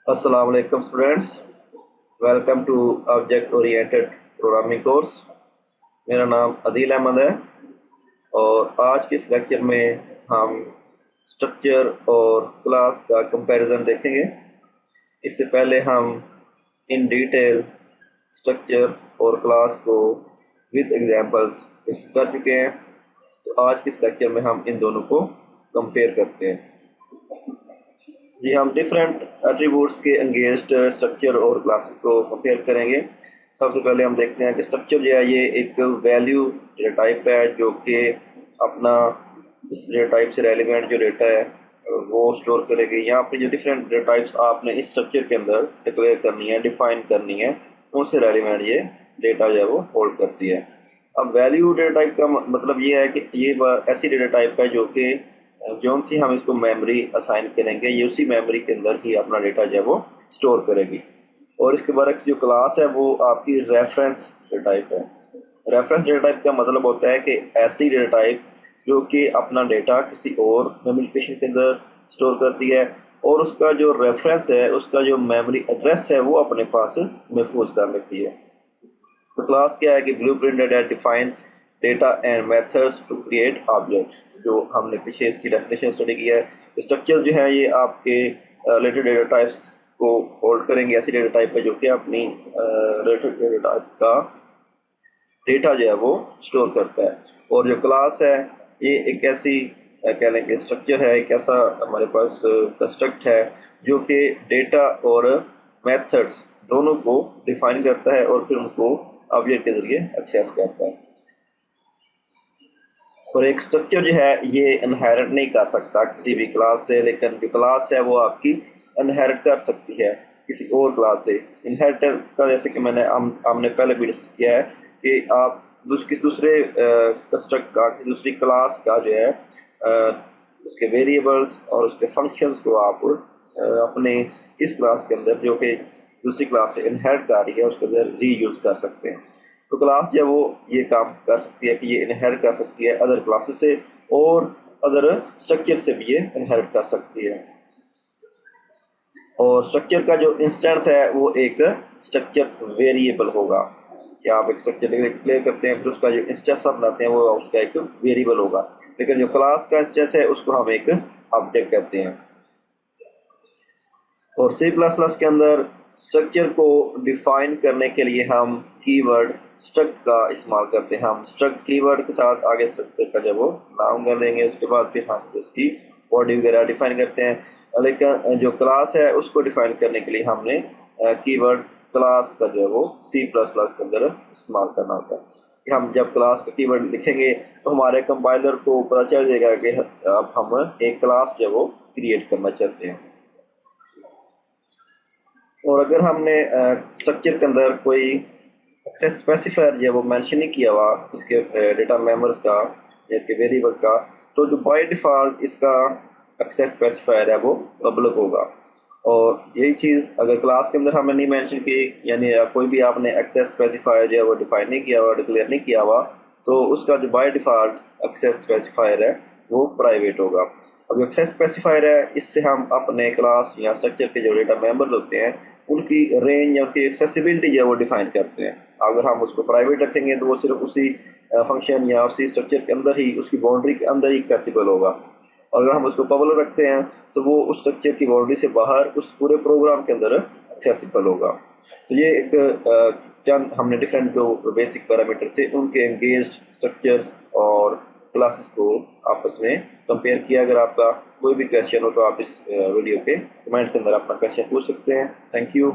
अस्सलाम वालेकुम students, welcome to object oriented programming course. मेरा नाम अदील अहमद है और आज के इस लेक्चर में हम स्ट्रक्चर और क्लास का कंपैरिजन देखेंगे। इससे पहले हम इन डिटेल स्ट्रक्चर और क्लास को विद एग्जांपल्स कर चुके हैं, तो आज के इस लेक्चर में हम इन दोनों को कंपेयर करते हैं। जी, हम डिफरेंट एट्रीब्यूट्स के एंगेज्ड स्ट्रक्चर और क्लासेस को कंपेयर करेंगे। सबसे पहले हम देखते हैं कि स्ट्रक्चर जो है ये एक वैल्यू डेटा टाइप है जो कि अपना इस डेटा टाइप से रेलिवेंट जो डेटा है वो स्टोर करेगी। यहाँ पे जो डिफरेंट डेटा टाइप्स आपने इस स्ट्रक्चर के अंदर डिक्लेयर करनी है, डिफाइन करनी है, उनसे रेलिवेंट ये डेटा जो है वो होल्ड करती है। अब वैल्यू डेटा टाइप का मतलब ये है कि ये ऐसी डेटा टाइप है जो कि जो सी हम इसको मेमोरी असाइन करेंगे, ये उसी मेमोरी के अंदर ही अपना डेटा जो है वो स्टोर करेगी। और इसके बाद जो क्लास है वो आपकी रेफरेंस डेटा टाइप है। रेफरेंस डेटा टाइप का मतलब होता है कि ऐसी डेटा टाइप जो कि अपना डेटा किसी और मेमोरी लोकेशन के अंदर स्टोर करती है और उसका जो रेफरेंस है, उसका जो मेमोरी एड्रेस है वो अपने पास महफूज कर लेती है। तो क्लास क्या है कि blueprint data define data and methods to create object, जो हमने पीछे इसकी डेफिनेशन स्टडी किया है। स्ट्रक्चर जो है ये आपके रिलेटेड डेटा टाइप्स को होल्ड करेंगे, ऐसी डेटा टाइप है जो कि अपनी रिलेटेड डेटा टाइप का डेटा जो है वो स्टोर करता है। और जो क्लास है ये एक ऐसी कह लें कि स्ट्रक्चर है, एक ऐसा हमारे पास कंस्ट्रक्ट है जो कि डेटा और मेथड्स दोनों को डिफाइन करता है और फिर उनको ऑब्जेक्ट के जरिए एक्सेस करता है। और एक स्ट्रक्चर जो है ये इनहेरिट नहीं कर सकता किसी भी क्लास से, लेकिन जो क्लास है वो आपकी इनहेरिट कर सकती है किसी और क्लास से। इनहेरिटेंस का जैसे कि हमने पहले भी डिस्कस किया है कि आप दूसरे कंस्ट्रक्ट का, दूसरी क्लास का जो है उसके वेरिएबल्स और उसके फंक्शंस को आप अपने इस क्लास के अंदर जो कि दूसरी क्लास से इनहेरिट कर रही है उसके अंदर री यूज कर सकते हैं। तो क्लास जो है वो ये काम कर सकती है कि ये इनहेरिट कर सकती है अदर क्लासेस से और अदर स्ट्रक्चर से भी ये इनहेरिट कर सकती है। और स्ट्रक्चर का जो इंस्टेंस है वो एक स्ट्रक्चर वेरिएबल होगा कि आप एक स्ट्रक्चर डिक्लेयर करते हैं, फिर उसका जो इंस्टेंस आप बनाते हैं वो उसका एक वेरिएबल होगा। लेकिन जो क्लास का इंस्टेंस है उसको हम एक ऑब्जेक्ट कहते हैं। और C++ के अंदर स्ट्रक्चर को डिफाइन करने के लिए हम कीवर्ड स्ट्रक्ट का इस्तेमाल करते हैं। हम स्ट्रक्ट कीवर्ड के साथ आगे स्ट्रक्चर का जब वो नाम कर देंगे, उसके बाद फिर हम उसकी बॉडी वगैरह डिफाइन करते हैं। लेकिन जो क्लास है उसको डिफाइन करने के लिए हमने कीवर्ड क्लास का जो है वो C++ के अंदर इस्तेमाल करना होता है। कि हम जब क्लास का कीवर्ड लिखेंगे तो हमारे कंपाइलर को पता चल जाएगा कि अब हम एक क्लास जो है वो क्रिएट करना चाहते हैं। और अगर हमने स्ट्रक्चर के अंदर कोई एक्सेस स्पेसिफायर जो है वो मेंशन नहीं किया हुआ इसके डेटा मेंबर्स का या इसके वेरिएबल का, तो जो बाय डिफॉल्ट इसका एक्सेस स्पेसिफायर है वो पब्लिक होगा। और यही चीज़ अगर क्लास के अंदर हमने नहीं मेंशन की, यानी कोई भी आपने एक्सेस स्पेसिफायर जो है वो डिफाइन नहीं किया हुआ, डिक्लेयर नहीं किया हुआ, तो उसका जो बाय डिफॉल्ट एक्सेस स्पेसिफायर है वो प्राइवेट होगा। अब एक्सेस स्पेसिफायर है, इससे हम अपने क्लास या स्ट्रक्चर के जो डेटा मेंबर्स होते हैं उनकी रेंज या उनकी एक्सेसिबिलिटी जो है वो डिफाइन करते हैं। अगर हम उसको प्राइवेट रखेंगे तो वो सिर्फ उसी फंक्शन या उसी स्ट्रक्चर के अंदर ही, उसकी बाउंड्री के अंदर ही एक्सेसिबल होगा। और अगर हम उसको पब्लिक रखते हैं तो वो उस स्ट्रक्चर की बाउंड्री से बाहर उस पूरे प्रोग्राम के अंदर एक्सेसिबल होगा। तो ये एक चंद हमने डिफरेंट जो बेसिक पैरामीटर थे उनके एंगेज्ड स्ट्रक्चर और क्लासेस को आपस में कंपेयर किया। अगर आपका कोई भी क्वेश्चन हो तो आप इस वीडियो के कमेंट के अंदर अपना क्वेश्चन पूछ सकते हैं। Thank you.